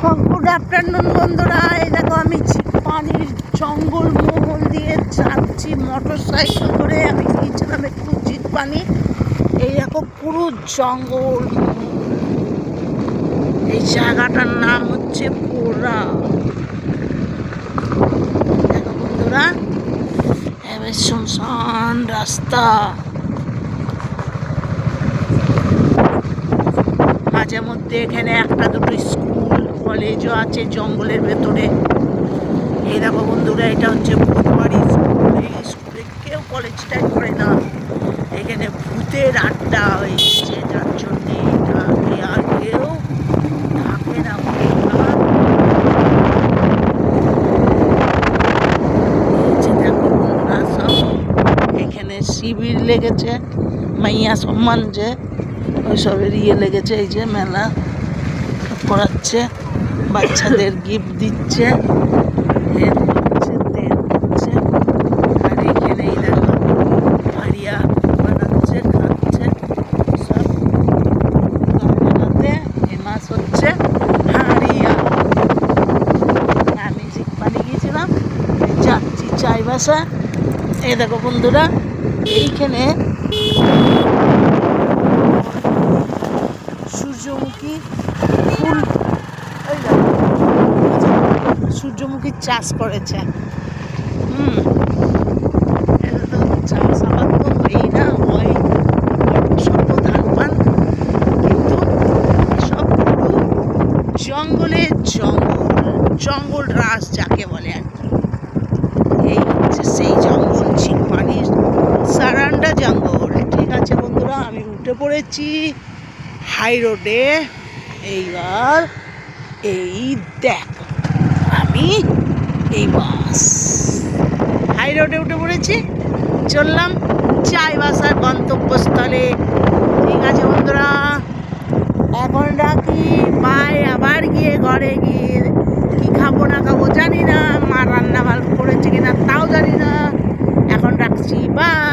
Good afternoon বন্ধুরা, এই দেখো আমি পানির জঙ্গল মহল দিয়ে যাচ্ছি মোটর সাইকেল করে। আমি গিয়েছিলাম একটু পানি, এই দেখো পুরো জঙ্গল। এই জায়গাটার নাম হচ্ছে পোড়া। দেখো বন্ধুরা, এবার শুনশান রাস্তা, মাঝে মধ্যে এখানে একটা দুটো স্কুল কলেজও আছে জঙ্গলের ভেতরে। এই দেখো বন্ধুরা, এটা হচ্ছে ভূতবাড়ি স্কুল। এই স্কুলে কেউ কলেজটাই করে না, এখানে ভূতের আড্ডা হয়েছে, যার জন্যে আর কেউ থাকে না। দেখো বন্ধুরা, সব এখানে শিবির লেগেছে, মাইয়া সম্মান যে ওইসবের লেগেছে। এই যে মেলা করাচ্ছে, বাচ্চাদের গিফট দিচ্ছে, আর এখানেই দেখো হাড়িয়া বানাচ্ছে, খাচ্ছে সব বানাতে। এই মাছ হচ্ছে হাড়িয়া। আমি পানি গিয়েছিলাম, যাচ্ছি চাইবাসা। এই দেখো বন্ধুরা, এইখানে সূর্যমুখী ফুল, সূর্যমুখীর চাষ করেছে। এটা তো চাষ আবার তো হয়ই না, হয় সব ধান পান, কিন্তু সব পুরো জঙ্গলে জঙ্গল রাস যাকে বলে আর কি। এই হচ্ছে সেই জঙ্গল, ঝিকপানির সারান্ডা জঙ্গল। ঠিক আছে বন্ধুরা, আমি উঠে পড়েছি হাই রোডে। এইবার এই দেখো, আমি এই বাস হাই রোডে উঠে পড়েছি, চললাম চাইবাসার গন্তব্যস্থলে। ঠিক আছে বন্ধুরা, এখন রাখি, বাই। আবার গিয়ে ঘরে গিয়ে কি খাবো না খাবো জানি না, মা রান্না ভালো করেছে কিনা তাও জানি না। এখন রাখছি, বাই।